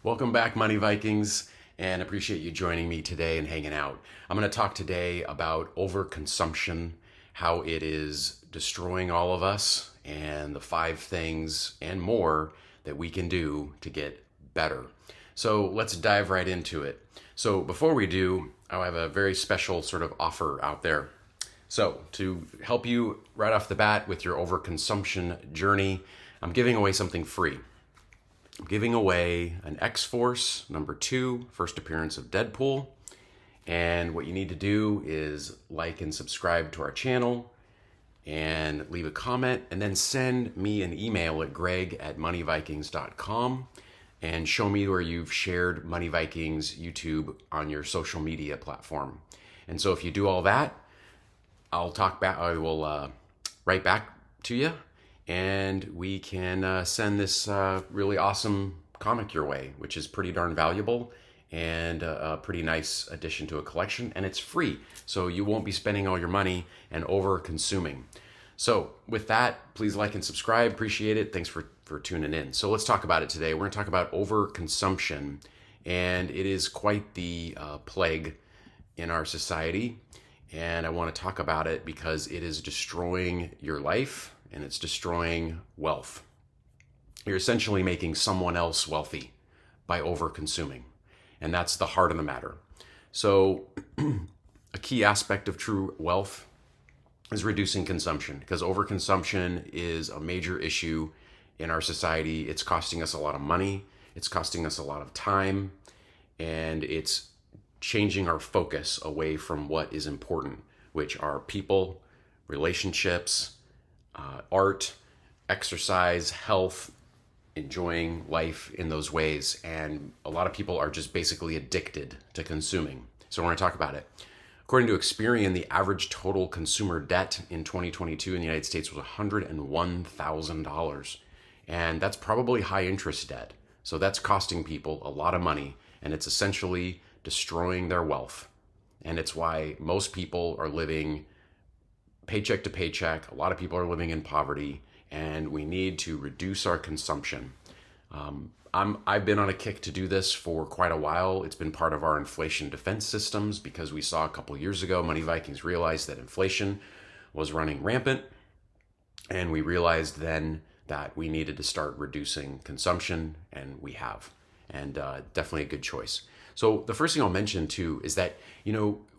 Welcome back, Money Vikings, and appreciate you joining me today and hanging out. I'm going to talk today about overconsumption, how it is destroying all of us, and the 5 things and more that we can do to get better. So let's dive right into it. So before we do, I have a very special sort of offer out there. So to help you right off the bat with your overconsumption journey, I'm giving away something free. I'm giving away an X-Force #2, first appearance of Deadpool. And what you need to do is like and subscribe to our channel and leave a comment, and then send me an email at greg@moneyvikings.com and show me where you've shared Money Vikings YouTube on your social media platform. And so if you do all that, I'll talk back. I will write back to you, and we can send this really awesome comic your way, which is pretty darn valuable and a pretty nice addition to a collection, and it's free, so you won't be spending all your money and over consuming. So with that, please like and subscribe. Appreciate it. Thanks for tuning in. So let's talk about it today. We're going to talk about overconsumption, and it is quite the plague in our society. And I want to talk about it because it is destroying your life and it's destroying wealth. You're essentially making someone else wealthy by over-consuming. And that's the heart of the matter. So a key aspect of true wealth is reducing consumption, because overconsumption is a major issue in our society. It's costing us a lot of money. It's costing us a lot of time. And it's changing our focus away from what is important, which are people, relationships, art, exercise, health, enjoying life in those ways. And a lot of people are just basically addicted to consuming. So we're going to talk about it. According to Experian, the average total consumer debt in 2022 in the United States was $101,000. And that's probably high interest debt. So that's costing people a lot of money, and it's essentially destroying their wealth. And it's why most people are living paycheck to paycheck. A lot of people are living in poverty, and we need to reduce our consumption. I've been on a kick to do this for quite a while. It's been part of our inflation defense systems because we saw a couple years ago, Money Vikings realized that inflation was running rampant, and we realized then that we needed to start reducing consumption, and we have. And definitely a good choice. So the first thing I'll mention too is that,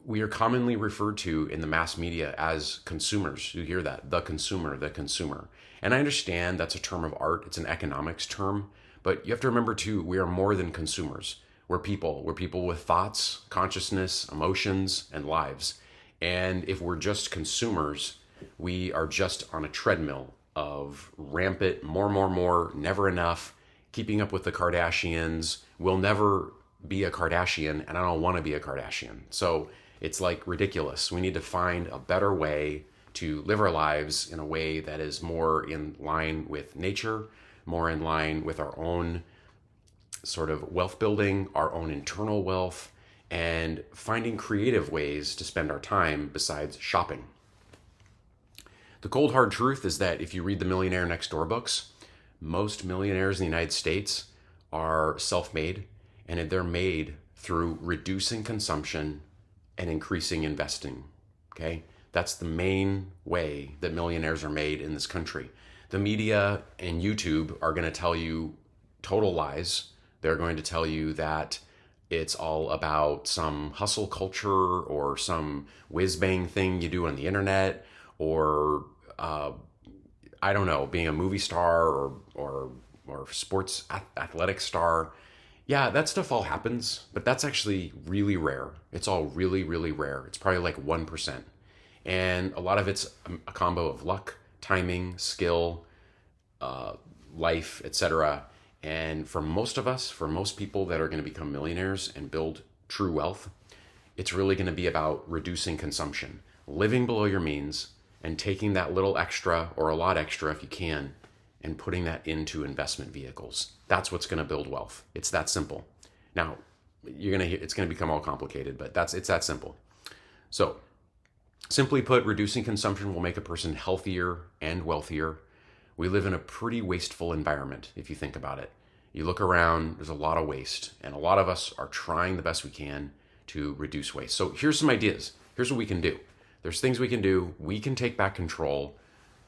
we are commonly referred to in the mass media as consumers. You hear that, the consumer, the consumer. And I understand that's a term of art. It's an economics term, but you have to remember too, we are more than consumers. We're people. We're people with thoughts, consciousness, emotions, and lives. And if we're just consumers, we are just on a treadmill of rampant, more, never enough, keeping up with the Kardashians. We'll never be a Kardashian, and I don't want to be a Kardashian. So it's like ridiculous. We need to find a better way to live our lives in a way that is more in line with nature, more in line with our own sort of wealth building, our own internal wealth, and finding creative ways to spend our time besides shopping. The cold hard truth is that if you read the Millionaire Next Door books, most millionaires in the United States are self-made, and they're made through reducing consumption and increasing investing. Okay? That's the main way that millionaires are made in this country. The media and YouTube are going to tell you total lies. They're going to tell you that it's all about some hustle culture or some whiz-bang thing you do on the internet, or I don't know, being a movie star or sports athletic star. Yeah, that stuff all happens, but that's actually really rare. It's all really, really rare. It's probably like 1%. And a lot of it's a combo of luck, timing, skill, life, etc. And for most of us, for most people that are going to become millionaires and build true wealth, it's really going to be about reducing consumption, living below your means, and taking that little extra, or a lot extra if you can, and putting that into investment vehicles. That's what's going to build wealth. It's that simple. Now, it's going to become all complicated, but it's that simple. So, simply put, reducing consumption will make a person healthier and wealthier. We live in a pretty wasteful environment, if you think about it. You look around, there's a lot of waste, and a lot of us are trying the best we can to reduce waste. So here's some ideas. Here's what we can do. There's things we can do. We can take back control.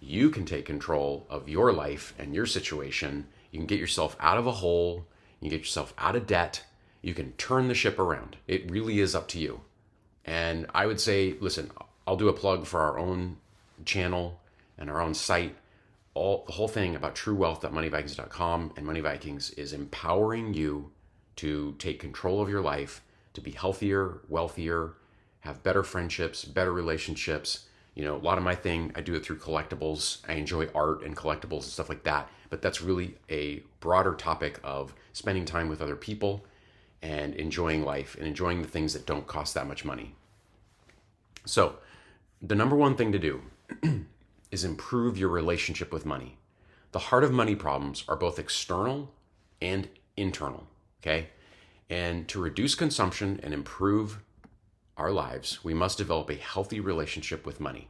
You can take control of your life and your situation. You can get yourself out of a hole. You can get yourself out of debt. You can turn the ship around. It really is up to you. And I would say, listen, I'll do a plug for our own channel and our own site. The whole thing about truewealth.moneyvikings.com and Money Vikings is empowering you to take control of your life, to be healthier, wealthier, have better friendships, better relationships. A lot of my thing, I do it through collectibles. I enjoy art and collectibles and stuff like that. But that's really a broader topic of spending time with other people and enjoying life and enjoying the things that don't cost that much money. So the number one thing to do is improve your relationship with money. The heart of money problems are both external and internal, okay? And to reduce consumption and improve our lives, we must develop a healthy relationship with money.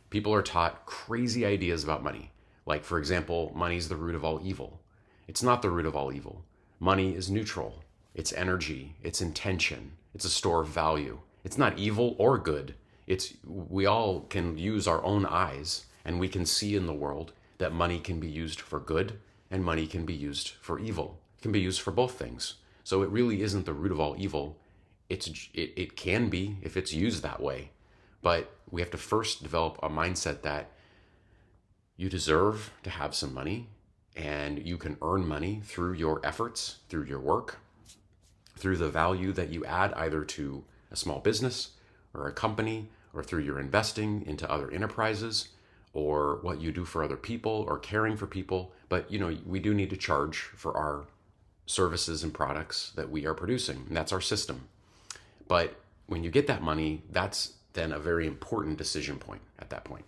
People are taught crazy ideas about money. Like, for example, money is the root of all evil. It's not the root of all evil. Money is neutral. It's energy. It's intention. It's a store of value. It's not evil or good. We all can use our own eyes, and we can see in the world that money can be used for good and money can be used for evil. It can be used for both things. So it really isn't the root of all evil. It can be if it's used that way. But we have to first develop a mindset that you deserve to have some money, and you can earn money through your efforts, through your work, through the value that you add either to a small business or a company, or through your investing into other enterprises, or what you do for other people, or caring for people. But we do need to charge for our services and products that we are producing, and that's our system. But when you get that money, that's then a very important decision point at that point.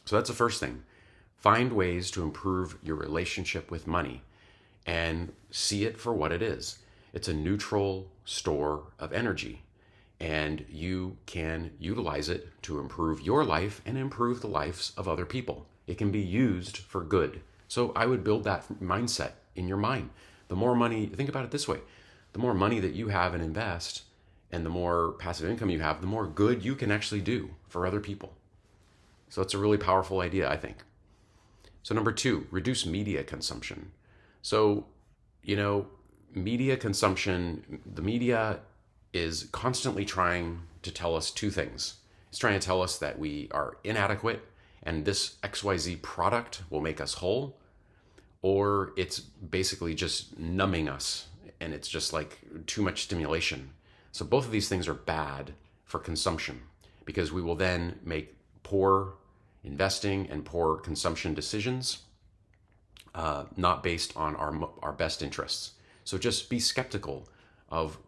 So that's the first thing. Find ways to improve your relationship with money and see it for what it is. It's a neutral store of energy, and you can utilize it to improve your life and improve the lives of other people. It can be used for good. So I would build that mindset in your mind. The more money, think about it this way, the more money that you have and invest, and the more passive income you have, the more good you can actually do for other people. So it's a really powerful idea, I think. So number 2, reduce media consumption. So, media consumption, the media is constantly trying to tell us two things. It's trying to tell us that we are inadequate and this XYZ product will make us whole, or it's basically just numbing us and it's just like too much stimulation. So both of these things are bad for consumption because we will then make poor investing and poor consumption decisions, not based on our best interests. So just be skeptical of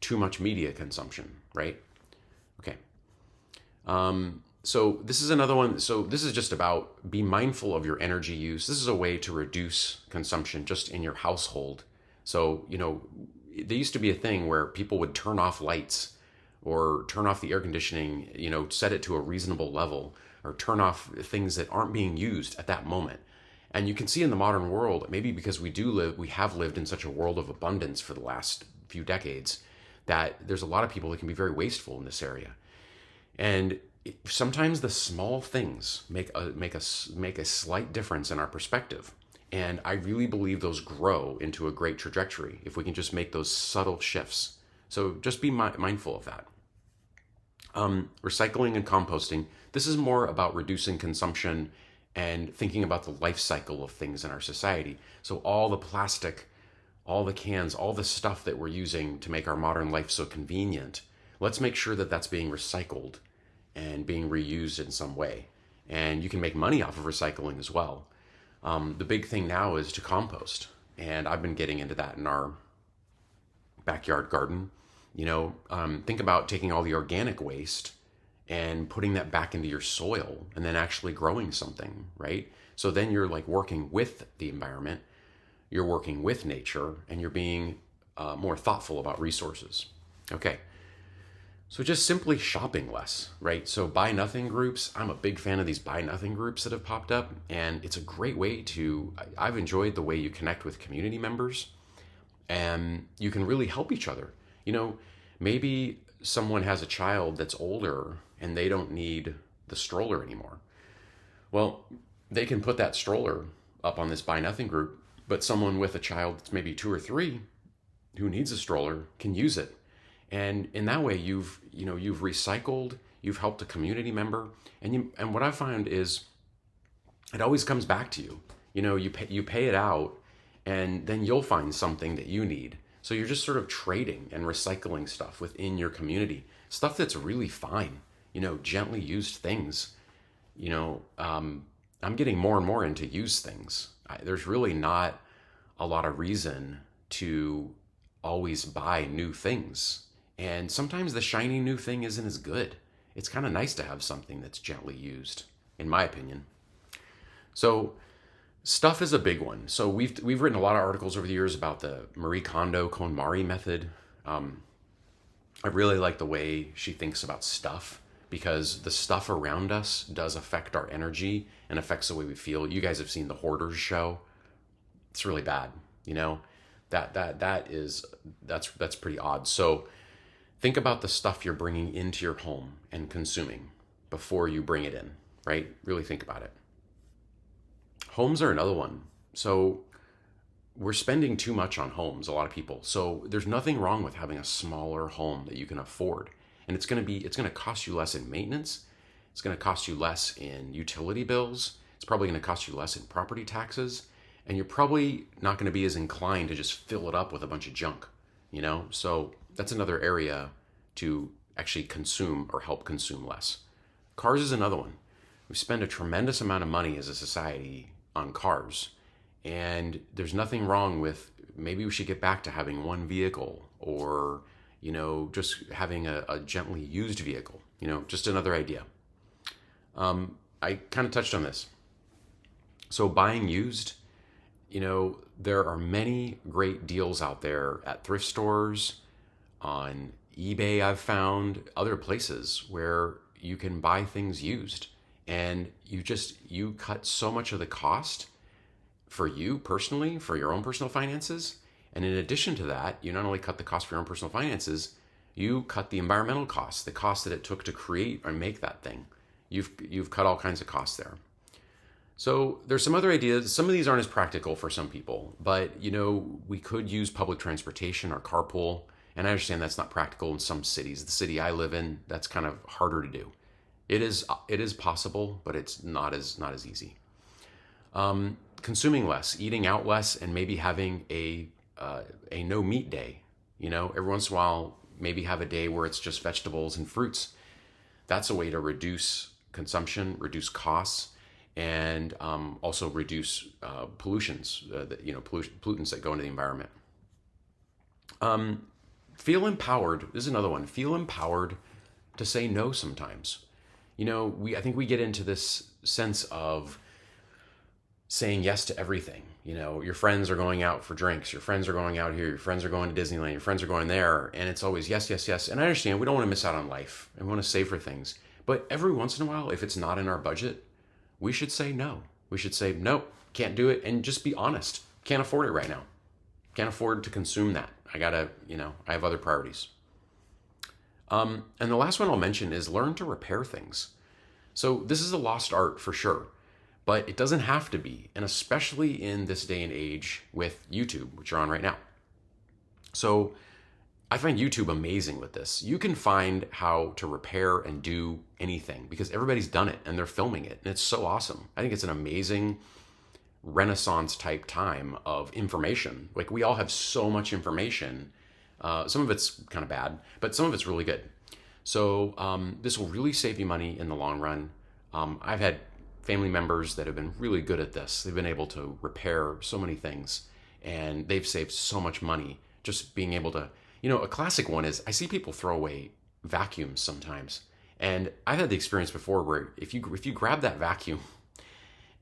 too much media consumption, right? Okay. So this is another one. So this is just about be mindful of your energy use. This is a way to reduce consumption just in your household. So, there used to be a thing where people would turn off lights or turn off the air conditioning, set it to a reasonable level, or turn off things that aren't being used at that moment. And you can see in the modern world, maybe because we have lived in such a world of abundance for the last few decades, that there's a lot of people that can be very wasteful in this area. And sometimes the small things make a slight difference in our perspective. And I really believe those grow into a great trajectory if we can just make those subtle shifts. So just be mindful of that. Recycling and composting. This is more about reducing consumption and thinking about the life cycle of things in our society. So all the plastic, all the cans, all the stuff that we're using to make our modern life so convenient, let's make sure that that's being recycled and being reused in some way. And you can make money off of recycling as well. The big thing now is to compost. And I've been getting into that in our backyard garden. Think about taking all the organic waste and putting that back into your soil and then actually growing something, right? So then you're like working with the environment, you're working with nature, and you're being more thoughtful about resources. Okay. So just simply shopping less, right? So buy nothing groups. I'm a big fan of these buy nothing groups that have popped up, and it's a great way to. I've enjoyed the way you connect with community members, and you can really help each other. You know, maybe someone has a child that's older and they don't need the stroller anymore. Well, they can put that stroller up on this buy nothing group, but someone with a child that's maybe 2 or 3 who needs a stroller can use it. And in that way, you've recycled, you've helped a community member, and what I find is it always comes back to you. You pay it out, and then you'll find something that you need. So you're just sort of trading and recycling stuff within your community, stuff that's really fine. Gently used things. I'm getting more and more into used things. There's really not a lot of reason to always buy new things. And sometimes the shiny new thing isn't as good. It's kind of nice to have something that's gently used, in my opinion. So stuff is a big one. So we've written a lot of articles over the years about the Marie Kondo KonMari method. I really like the way she thinks about stuff, because the stuff around us does affect our energy and affects the way we feel. You guys have seen the Hoarders show. It's really bad. That's pretty odd. So think about the stuff you're bringing into your home and consuming before you bring it in, right? Really think about it. Homes are another one. So we're spending too much on homes, a lot of people. So there's nothing wrong with having a smaller home that you can afford. And it's going to cost you less in maintenance. It's going to cost you less in utility bills. It's probably going to cost you less in property taxes. And you're probably not going to be as inclined to just fill it up with a bunch of junk, So that's another area to actually consume or help consume less. Cars is another one. We spend a tremendous amount of money as a society on cars. And there's nothing wrong with, maybe we should get back to having one vehicle, or, just having a gently used vehicle, just another idea. I kind of touched on this. So buying used, there are many great deals out there at thrift stores, on eBay. I've found other places where you can buy things used, and you cut so much of the cost for you personally, for your own personal finances. And in addition to that, you not only cut the cost for your own personal finances, you cut the environmental costs, the cost that it took to create or make that thing. You've cut all kinds of costs there. So there's some other ideas. Some of these aren't as practical for some people, but we could use public transportation or carpool. And I understand that's not practical in some cities. The city I live in, that's kind of harder to do. It is possible, but it's not as easy. Consuming less, eating out less, and maybe having a no meat day. Every once in a while, maybe have a day where it's just vegetables and fruits. That's a way to reduce consumption, reduce costs, and also reduce pollutions, pollutants that go into the environment. Feel empowered. This is another one. Feel empowered to say no sometimes. I think we get into this sense of saying yes to everything. Your friends are going out for drinks. Your friends are going out here. Your friends are going to Disneyland. Your friends are going there. And it's always yes, yes, yes. And I understand we don't want to miss out on life, and we want to save for things. But every once in a while, if it's not in our budget, we should say no. We should say, nope, can't do it. And just be honest. Can't afford it right now. Can't afford to consume that. I have other priorities. And the last one I'll mention is learn to repair things. So this is a lost art for sure, but it doesn't have to be. And especially in this day and age with YouTube, which you're on right now. So I find YouTube amazing with this. You can find how to repair and do anything because everybody's done it and they're filming it. And it's so awesome. I think it's an amazing Renaissance type time of information. Like, we all have so much information. Some of it's kind of bad, but some of it's really good. So this will really save you money in the long run. I've had family members that have been really good at this. They've been able to repair so many things, and they've saved so much money just being able to, a classic one is I see people throw away vacuums sometimes. And I've had the experience before where if you grab that vacuum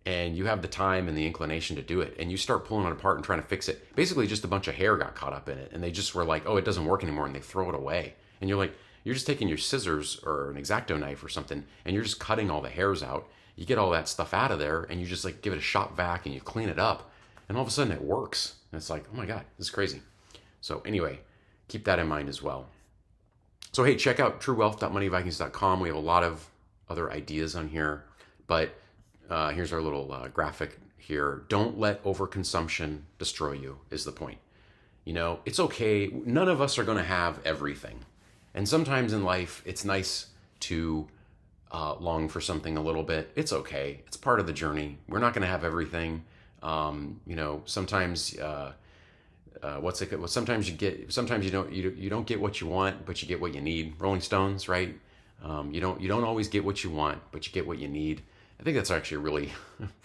and you have the time and the inclination to do it, and you start pulling it apart and trying to fix it, basically just a bunch of hair got caught up in it, and they just were like, oh, it doesn't work anymore, and they throw it away. And you're like, You're just taking your scissors or an X-Acto knife or something, and you're just cutting all the hairs out. You get all that stuff out of there, and you just like give it a shop vac, and you clean it up, and all of a sudden it works. And it's like, oh my God, this is crazy. So anyway, keep that in mind as well. So hey, check out truewealth.moneyvikings.com. We have a lot of other ideas on here, but here's our little graphic here. Don't let overconsumption destroy you is the point. You know, it's okay. None of us are going to have everything. And sometimes in life, it's nice to long for something a little bit. It's okay. It's part of the journey. We're not going to have everything. You know, sometimes sometimes you don't get what you want, but you get what you need. Rolling Stones, right? You don't always get what you want, but you get what you need. I think that's actually a really,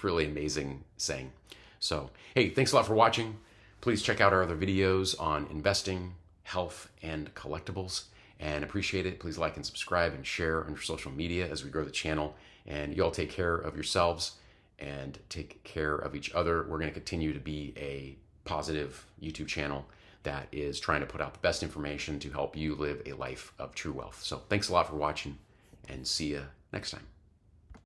really amazing saying. So, hey, thanks a lot for watching. Please check out our other videos on investing, health, and collectibles. And appreciate it. Please like and subscribe and share on your social media as we grow the channel. And you all take care of yourselves and take care of each other. We're going to continue to be a positive YouTube channel that is trying to put out the best information to help you live a life of true wealth. So thanks a lot for watching, and see you next time.